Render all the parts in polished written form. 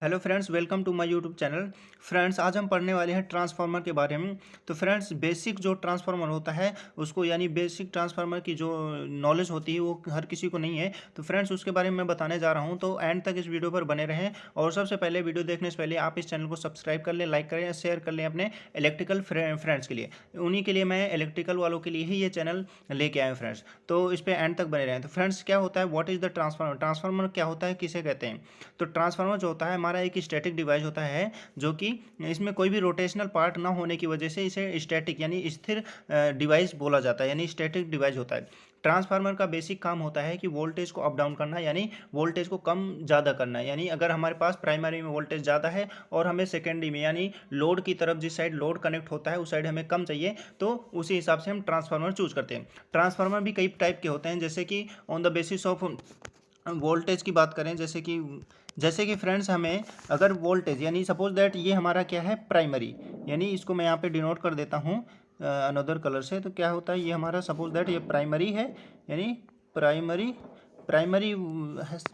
Hello friends, welcome to my YouTube channel. Friends, आज हम पढ़ने वाले हैं ट्रांसफार्मर के बारे में। तो फ्रेंड्स, बेसिक जो ट्रांसफार्मर होता है उसको यानी बेसिक ट्रांसफार्मर की जो नॉलेज होती है वो हर किसी को नहीं है। तो फ्रेंड्स, उसके बारे में मैं बताने जा रहा हूं, तो एंड तक इस वीडियो पर बने रहें। और सबसे पहले वीडियो देखने से पहले आप इस चैनल को सब्सक्राइब कर लें, लाइक करें, शेयर कर लें अपने इलेक्ट्रिकल फ्रेंड्स के लिए। उन्हीं के लिए मैं इलेक्ट्रिकल वालों के लिए ही ये चैनल लेके आए फ्रेंड्स। तो इस पर एंड तक बने रहें। तो फ्रेंड्स, क्या होता है, what is the transformer? Transformer क्या होता है, किसे कहते हैं? तो ट्रांसफार्मर जो होता है हमारा एक स्टैटिक डिवाइस होता है, जो कि इसमें कोई भी रोटेशनल पार्ट ना होने की वजह से इसे स्टैटिक यानी स्थिर डिवाइस बोला जाता है, यानी स्टैटिक डिवाइस होता है। ट्रांसफार्मर का बेसिक काम होता है कि वोल्टेज को अप डाउन करना, यानी वोल्टेज को कम ज़्यादा करना। यानी अगर हमारे पास प्राइमरी में वोल्टेज ज़्यादा है और हमें सेकेंडरी में यानी लोड की तरफ जिस साइड लोड कनेक्ट होता है उस साइड हमें कम चाहिए, तो उसी हिसाब से हम ट्रांसफार्मर चूज करते हैं। ट्रांसफार्मर भी कई टाइप के होते हैं, जैसे कि on the basis of voltage की बात करें, जैसे कि फ्रेंड्स, हमें अगर वोल्टेज यानी सपोज दैट ये हमारा क्या है, प्राइमरी, यानी इसको मैं यहाँ पे डिनोट कर देता हूँ अनदर कलर से। तो क्या होता है, ये हमारा सपोज दैट ये प्राइमरी है, यानी प्राइमरी प्राइमरी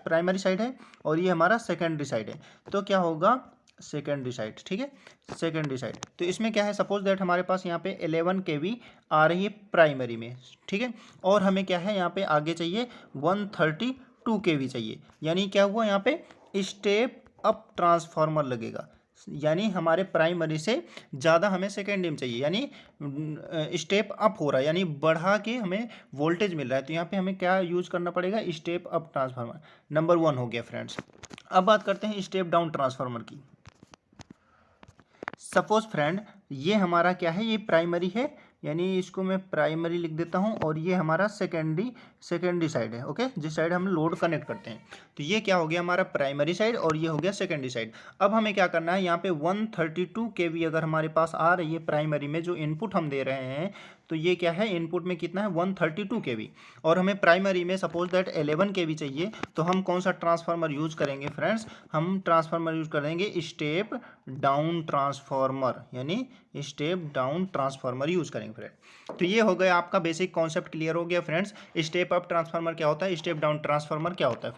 प्राइमरी साइड है, और ये हमारा सेकेंडरी साइड है। तो क्या होगा, सेकेंडरी साइड, ठीक है, सेकेंडरी साइड। तो इसमें क्या है, सपोज दैट हमारे पास यहाँ पे 11 केवी आ रही है प्राइमरी में, ठीक है। और हमें क्या है, यहाँ पे आगे चाहिए 132 केवी चाहिए। यानी क्या हुआ, यहाँ पे स्टेप अप ट्रांसफार्मर लगेगा, यानी हमारे प्राइमरी से ज़्यादा हमें सेकेंडरी में चाहिए, यानी स्टेप अप हो रहा है, यानी बढ़ा के हमें वोल्टेज मिल रहा है। तो यहाँ पे हमें क्या यूज करना पड़ेगा, स्टेप अप ट्रांसफार्मर। नंबर 1 हो गया फ्रेंड्स। अब बात करते हैं स्टेप डाउन ट्रांसफार्मर की। सपोज फ्रेंड, ये हमारा क्या है, ये प्राइमरी है, यानी इसको मैं प्राइमरी लिख देता हूँ, और ये हमारा सेकेंडरी साइड है, ओके, जिस साइड हम लोड कनेक्ट करते हैं। तो ये क्या हो गया, हमारा प्राइमरी साइड, और ये हो गया सेकेंडरी साइड। अब हमें क्या करना है, यहाँ पे 132 केवी अगर हमारे पास आ रही है प्राइमरी में, जो इनपुट हम दे रहे हैं, तो ये क्या है, इनपुट में कितना है, 132 केवी, और हमें प्राइमरी में सपोज दैट 11 केवी चाहिए। तो हम कौन सा ट्रांसफार्मर यूज करेंगे फ्रेंड्स, हम ट्रांसफार्मर यूज करेंगे स्टेप डाउन ट्रांसफार्मर, यानी स्टेप डाउन ट्रांसफार्मर यूज करेंगे फ्रेंड। तो ये हो गया, आपका बेसिक कॉन्सेप्ट क्लियर हो गया फ्रेंड्स। स्टेप अप ट्रांसफार्मर क्या होता है, स्टेप डाउन ट्रांसफार्मर क्या होता है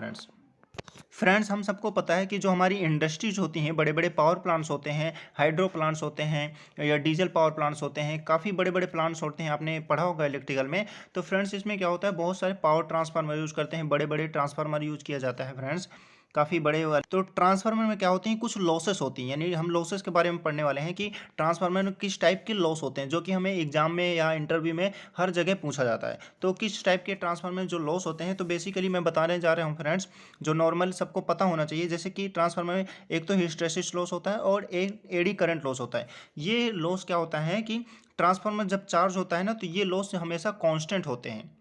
फ्रेंड्स, हम सबको पता है कि जो हमारी इंडस्ट्रीज होती हैं, बड़े बड़े पावर प्लांट्स होते हैं, हाइड्रो प्लांट्स होते हैं, या डीजल पावर प्लांट्स होते हैं, काफ़ी बड़े बड़े प्लांट्स होते हैं, आपने पढ़ा होगा इलेक्ट्रिकल में। तो फ्रेंड्स, इसमें क्या होता है, बहुत सारे पावर ट्रांसफार्मर यूज़ करते हैं, बड़े बड़े ट्रांसफार्मर यूज़ किया जाता है फ्रेंड्स, काफ़ी बड़े वाले। तो ट्रांसफार्मर में क्या होती हैं, कुछ लॉसेस होती हैं, यानी हम लॉसेस के बारे में पढ़ने वाले हैं कि ट्रांसफार्मर में किस टाइप के लॉस होते हैं, जो कि हमें एग्जाम में या इंटरव्यू में हर जगह पूछा जाता है। तो किस टाइप के ट्रांसफार्मर में जो लॉस होते हैं, तो बेसिकली मैं बताने जा रहा हूँ फ्रेंड्स, जो नॉर्मल सबको पता होना चाहिए। जैसे कि ट्रांसफार्मर में एक तो हिस्टैरिसीस लॉस होता है और एक एडी करंट लॉस होता है। ये लॉस क्या होता है कि ट्रांसफार्मर जब चार्ज होता है ना, तो ये लॉस हमेशा कांस्टेंट होते हैं।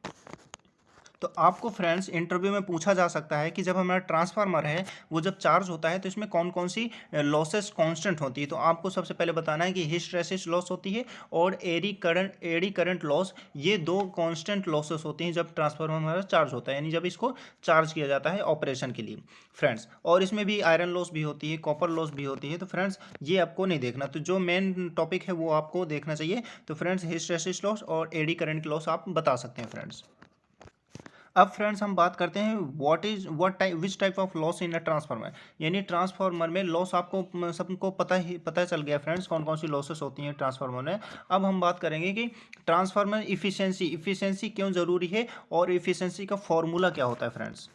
तो आपको फ्रेंड्स इंटरव्यू में पूछा जा सकता है कि जब हमारा ट्रांसफार्मर है वो जब चार्ज होता है तो इसमें कौन कौन सी लॉसेस कांस्टेंट होती है। तो आपको सबसे पहले बताना है कि हिस्टैरिसीस लॉस होती है और एडी करंट लॉस, ये दो कांस्टेंट लॉसेस होती हैं जब ट्रांसफार्मर हमारा चार्ज होता है, यानी जब इसको चार्ज किया जाता है ऑपरेशन के लिए फ्रेंड्स। और इसमें भी आयरन लॉस भी होती है, कॉपर लॉस भी होती है। तो फ्रेंड्स, ये आपको नहीं देखना, तो जो मेन टॉपिक है वो आपको देखना चाहिए। तो फ्रेंड्स, हिस्टैरिसीस लॉस और एडी करंट लॉस आप बता सकते हैं फ्रेंड्स। अब फ्रेंड्स, हम बात करते हैं what type which type of loss in a transformer, यानी ट्रांसफार्मर में लॉस आपको सबको पता चल गया फ्रेंड्स, कौन कौन सी लॉसेस होती हैं ट्रांसफार्मर में। अब हम बात करेंगे कि ट्रांसफार्मर इफिशिएंसी क्यों ज़रूरी है, और इफिशिएंसी का फॉर्मूला क्या होता है फ्रेंड्स।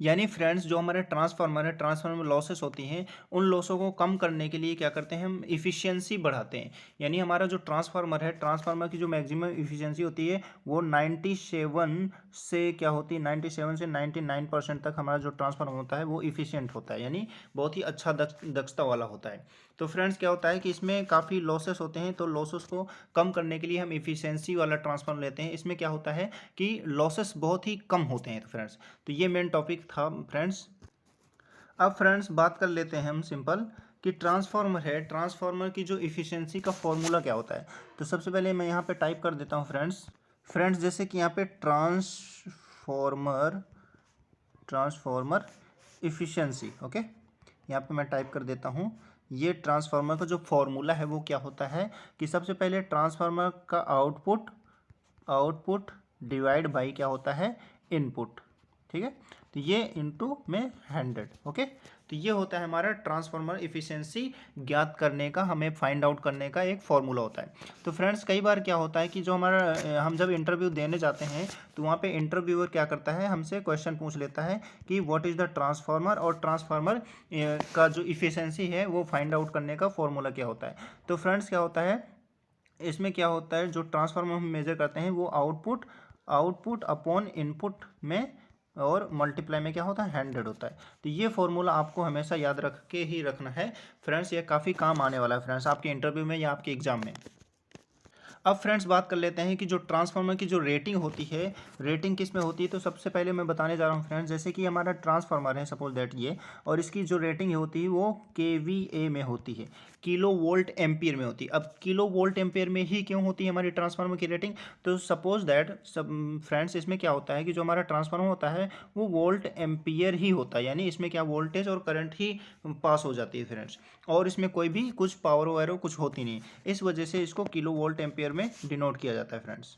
यानी फ्रेंड्स, जो हमारे ट्रांसफार्मर है, ट्रांसफार्मर में लॉसेस होती हैं, उन लॉसों को कम करने के लिए क्या करते हैं, हम इफ़िशियंसी बढ़ाते हैं। यानी हमारा जो ट्रांसफार्मर है, ट्रांसफार्मर की जो मैक्सिमम इफ़िशियंसी होती है वो 97 से क्या होती है, 97 से 99% तक हमारा जो ट्रांसफार्मर होता है वो इफ़िशियंट होता है, यानी बहुत ही अच्छा दक्षता वाला होता है। तो फ्रेंड्स, क्या होता है कि इसमें काफ़ी लॉसेस होते हैं, तो लॉसेस को कम करने के लिए हम इफ़िशियंसी वाला ट्रांसफार्मर लेते हैं। इसमें क्या होता है कि लॉसेस बहुत ही कम होते हैं। तो फ्रेंड्स, तो ये मेन टॉपिक था फ्रेंड्स। अब फ्रेंड्स, बात कर लेते हैं हम सिंपल कि ट्रांसफार्मर है, ट्रांसफार्मर की जो इफ़िशियंसी का फॉर्मूला क्या होता है। तो सबसे पहले मैं यहाँ पे टाइप कर देता हूँ फ्रेंड्स, जैसे कि यहाँ पे ट्रांसफार्मर इफ़िशियंसी, ओके, यहाँ पे मैं टाइप कर देता हूँ। ये ट्रांसफार्मर का जो फॉर्मूला है वो क्या होता है कि सबसे पहले ट्रांसफार्मर का आउटपुट डिवाइड बाई क्या होता है, इनपुट, ठीक है। तो ये इंटू में 100, ओके। तो ये होता है हमारा ट्रांसफार्मर इफिशिएंसी ज्ञात करने का, हमें फाइंड आउट करने का एक फॉर्मूला होता है। तो फ्रेंड्स कई बार क्या होता है कि जो हमारा हम जब इंटरव्यू देने जाते हैं तो वहाँ पे इंटरव्यूअर क्या करता है, हमसे क्वेश्चन पूछ लेता है कि व्हाट इज़ द ट्रांसफार्मर, और ट्रांसफार्मर का जो इफिशिएंसी है वो फाइंड आउट करने का फॉर्मूला क्या होता है। तो फ्रेंड्स क्या होता है इसमें, क्या होता है जो ट्रांसफार्मर हम मेजर करते हैं वो आउटपुट अपॉन इनपुट में और मल्टीप्लाई में क्या होता है 100 होता है। तो ये फॉर्मूला आपको हमेशा याद रख के ही रखना है फ्रेंड्स, ये काफ़ी काम आने वाला है फ्रेंड्स आपके इंटरव्यू में या आपके एग्जाम में। अब फ्रेंड्स बात कर लेते हैं कि जो ट्रांसफार्मर की जो रेटिंग होती है, रेटिंग किस में होती है। तो सबसे पहले मैं बताने जा रहा हूँ फ्रेंड्स, जैसे कि हमारा ट्रांसफार्मर है सपोज दैट ये, और इसकी जो रेटिंग होती है वो केवीए में होती है, किलो वोल्ट एम्पियर में होती है। अब किलो वोल्ट एम्पियर में ही क्यों होती है हमारी ट्रांसफार्मर की रेटिंग, तो सपोज दैट फ्रेंड्स इसमें क्या होता है कि जो हमारा ट्रांसफार्मर होता है वो वोल्ट एम्पियर ही होता है, यानी इसमें क्या वोल्टेज और करंट ही पास हो जाती है फ्रेंड्स, और इसमें कोई भी कुछ पावर वगैरह कुछ होती नहीं, इस वजह से इसको किलो वोल्ट एम्पियर में डिनोट किया जाता है फ्रेंड्स।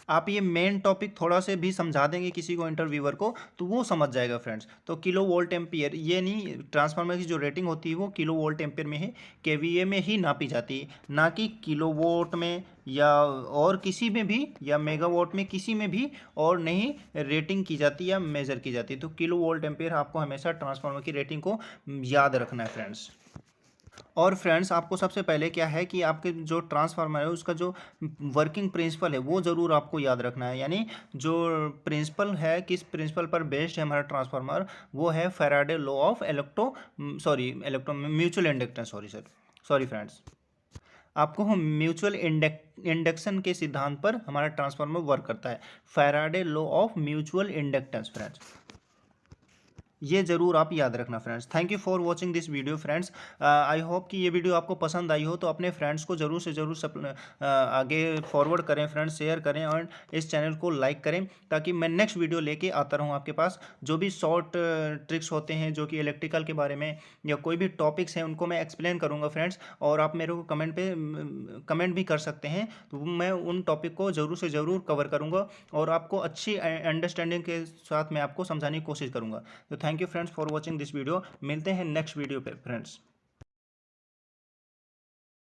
आप ये मेन टॉपिक थोड़ा से भी समझा देंगे किसी को इंटरव्यूअर को तो वो समझ जाएगा फ्रेंड्स। तो किलो वोल्ट एम्पियर, ये नहीं, ट्रांसफार्मर की जो रेटिंग होती है वो किलो वोल्ट एम्पियर में ही, केवीए में ही नापी जाती है, ना कि किलो वोट में या और किसी में भी, या मेगावाट में किसी में भी और नहीं रेटिंग की जाती या मेजर की जाती। तो किलो वोल्ट एम्पियर आपको हमेशा ट्रांसफार्मर की रेटिंग को याद रखना है फ्रेंड्स। और फ्रेंड्स आपको सबसे पहले क्या है कि आपके जो ट्रांसफार्मर है उसका जो वर्किंग प्रिंसिपल है वो ज़रूर आपको याद रखना है, यानी जो प्रिंसिपल है, किस प्रिंसिपल पर बेस्ड है हमारा ट्रांसफार्मर, वो है Faraday law of electro mutual inductance, sorry friends, आपको हम म्यूचुअल इंडक्शन के सिद्धांत पर हमारा ट्रांसफार्मर वर्क करता है, Faraday law of mutual inductance friends, ये जरूर आप याद रखना friends. Thank you for watching this video friends. I hope कि ये वीडियो आपको पसंद आई हो, तो अपने फ्रेंड्स को जरूर से जरूर आगे फॉरवर्ड करें फ्रेंड्स, शेयर करें और इस चैनल को लाइक करें, ताकि मैं नेक्स्ट वीडियो लेके आता रहूँ आपके पास। जो भी शॉर्ट ट्रिक्स होते हैं जो कि इलेक्ट्रिकल के बारे में या कोई भी टॉपिक्स हैं उनको मैं एक्सप्लेन करूँगा फ्रेंड्स, और आप मेरे को कमेंट भी कर सकते हैं, तो मैं उन टॉपिक को ज़रूर से ज़रूर कवर करूँगा और आपको अच्छी अंडरस्टैंडिंग के साथ मैं आपको समझाने की कोशिश करूँगा। तो thank you friends for watching this video, मिलते हैं नेक्स्ट वीडियो पे फ्रेंड्स।